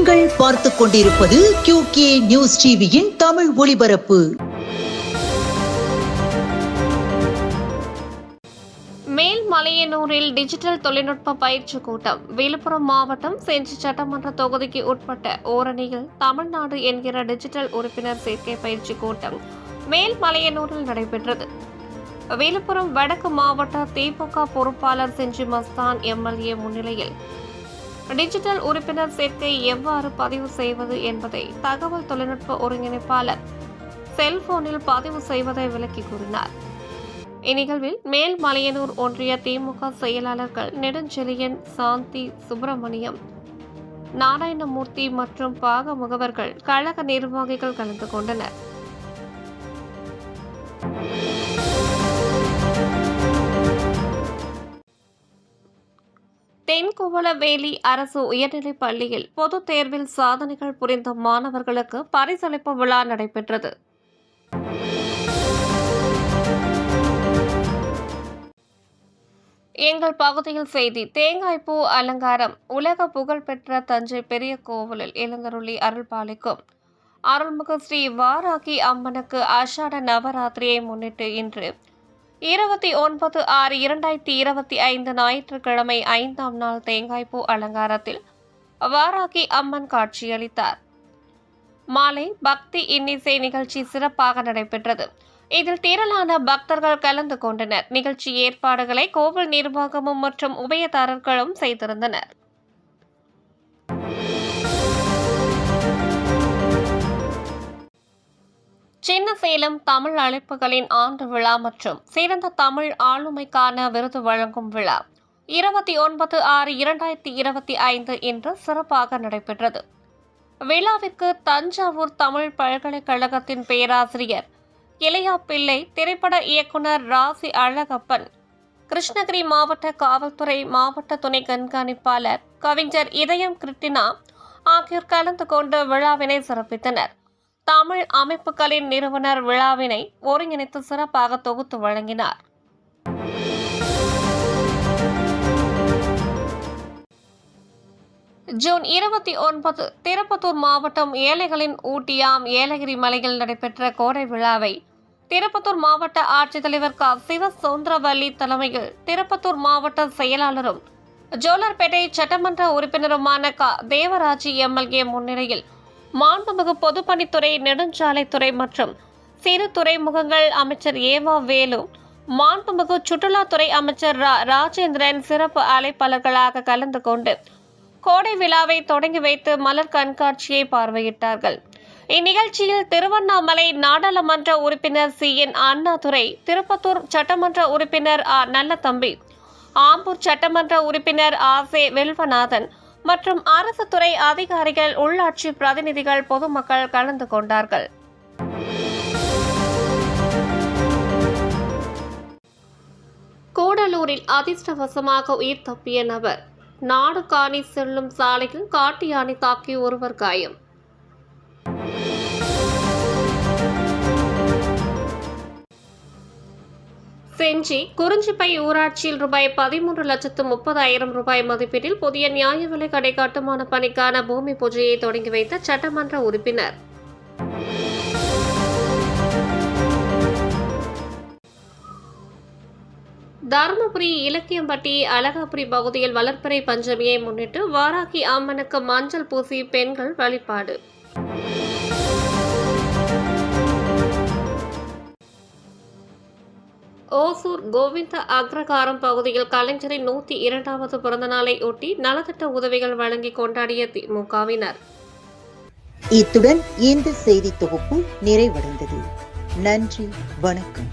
நீங்கள் பார்த்துக் கொண்டிருப்பது QK நியூஸ் டிவியின் தமிழ் ஒளிபரப்பு. மேல்மலையனூரில் டிஜிட்டல் தொழில்நுட்ப பயிற்சி கூட்டம். விழுப்புரம் மாவட்டம் செஞ்சி சட்டமன்ற தொகுதிக்கு உட்பட்ட ஓரணியில் தமிழ்நாடு என்கிற டிஜிட்டல் உறுப்பினர் சேர்க்கை பயிற்சி கூட்டம் மேல்மலையனூரில் நடைபெற்றது. விழுப்புரம் வடக்கு மாவட்ட திமுக பொறுப்பாளர் செஞ்சி மஸ்தான் MLA முன்னிலையில் டிஜிட்டல் உறுப்பினர் சேர்க்கை எவ்வாறு பதிவு செய்வது என்பதை தகவல் தொழில்நுட்ப ஒருங்கிணைப்பாளர் செல்போனில் பதிவு செய்வதை விளக்கி கூறினார். இந்நிகழ்வில் மேல்மலையனூர் ஒன்றிய திமுக செயலாளர்கள் நெடுஞ்செழியன், சாந்தி, சுப்பிரமணியம், நாராயணமூர்த்தி மற்றும் பாக முகவர்கள், கழக நிர்வாகிகள் கலந்து கொண்டனர். தென்குவளவேலி அரசு உயர்நிலைப் பள்ளியில் பொதுத் தேர்வில் சாதனைகள் புரிந்த மாணவர்களுக்கு பரிசளிப்பு விழா நடைபெற்றது. எங்கள் பகுதியில் செய்தி. தேங்காய்பூ அலங்காரம். உலக புகழ்பெற்ற தஞ்சை பெரிய கோவிலில் எழுந்தருளி அருள்பாலிக்கும் அருள்மிகு ஸ்ரீ வாராகி அம்மனுக்கு ஆஷாட நவராத்திரியை முன்னிட்டு இன்று 29/6/2025 ஞாயிற்றுக்கிழமை 5ஆம் நாள் தேங்காய்பூ அலங்காரத்தில் வாராகி அம்மன் காட்சியளித்தார். மாலை பக்தி இன்னிசை நிகழ்ச்சி சிறப்பாக நடைபெற்றது. இதில் திரளான பக்தர்கள் கலந்து கொண்டனர். நிகழ்ச்சி ஏற்பாடுகளை கோவில் நிர்வாகமும் மற்றும் உபயதாரர்களும் செய்திருந்தனர். சின்னசேலம் தமிழ் அழைப்புகளின் ஆண்டு விழா மற்றும் சிறந்த தமிழ் ஆளுமைக்கான விருது வழங்கும் விழா 29/6/2025 இன்று சிறப்பாக நடைபெற்றது. விழாவிற்கு தஞ்சாவூர் தமிழ் பல்கலைக்கழகத்தின் பேராசிரியர் இளையாப்பிள்ளை, திரைப்பட இயக்குனர் ராசி அழகப்பன், கிருஷ்ணகிரி மாவட்ட காவல்துறை மாவட்ட துணை கண்காணிப்பாளர் கவிஞர் இதயம் கிருட்டினா ஆகியோர் கலந்து கொண்டு விழாவினை சிறப்பித்தனர். தமிழ் அமைப்புகளின் நிறுவனர் விழாவினை ஒருங்கிணைத்து சிறப்பாக தொகுத்து வழங்கினார். ஜூன் 29 திருப்பத்தூர் மாவட்டம் ஏழைகளின் ஊட்டியாம் ஏலகிரி மலையில் நடைபெற்ற கோடை விழாவை திருப்பத்தூர் மாவட்ட ஆட்சித்தலைவர் சிவசுந்தரவல்லி தலைமையில் திருப்பத்தூர் மாவட்ட செயலாளரும் ஜோலார்பேட்டை சட்டமன்ற உறுப்பினருமான தேவராஜி MLA முன்னிலையில் மாண்புமிகு பொதுப்பணித்துறை, நெடுஞ்சாலைத்துறை மற்றும் சிறு துறைமுகங்கள் அமைச்சர் ஏவா வேலு, மாண்புமிகு சுற்றுலாத்துறை அமைச்சர் ராஜேந்திரன் சிறப்பு அழைப்பாளர்களாக கலந்து கொண்டு கோடை விழாவை தொடங்கி வைத்து மலர் கண்காட்சியை பார்வையிட்டார்கள். இந்நிகழ்ச்சியில் திருவண்ணாமலை நாடாளுமன்ற உறுப்பினர் CN அண்ணாதுரை, திருப்பத்தூர் சட்டமன்ற உறுப்பினர் நல்லதம்பி, ஆம்பூர் சட்டமன்ற உறுப்பினர் ஆசே வெல்வநாதன் மற்றும் அரசு துறை அதிகாரிகள், உள்ளாட்சி பிரதிநிதிகள், பொதுமக்கள் கலந்து கொண்டார்கள். கூடலூரில் அதிர்ஷ்டவசமாக உயிர் தப்பிய நபர். நாடுகாணி செல்லும் சாலையில் காட்டு யானை தாக்கி ஒருவர் காயம். செஞ்சி குறிஞ்சிப்பை ஊராட்சியில் ரூபாய் 13,30,000 மதிப்பீட்டில் புதிய நியாய விலை கடை கட்டுமான பணிக்கான பூமி பூஜையை தொடங்கி வைத்த சட்டமன்ற உறுப்பினர். தருமபுரி இலக்கியம்பட்டி அழகாபுரி பகுதியில் வளர்ப்பிறை பஞ்சமியை முன்னிட்டு வாராகி அம்மனுக்கு மஞ்சள் பூசி பெண்கள் வழிபாடு. ஓசூர் கோவிந்த அக்ரகாரம் பகுதியில் கலைஞரின் 102வது பிறந்த நாளை ஒட்டி நலத்திட்ட உதவிகள் வழங்கி கொண்டாடிய திமுகவினர். இத்துடன் இந்த செய்தி தொகுப்பு நிறைவடைந்தது. நன்றி, வணக்கம்.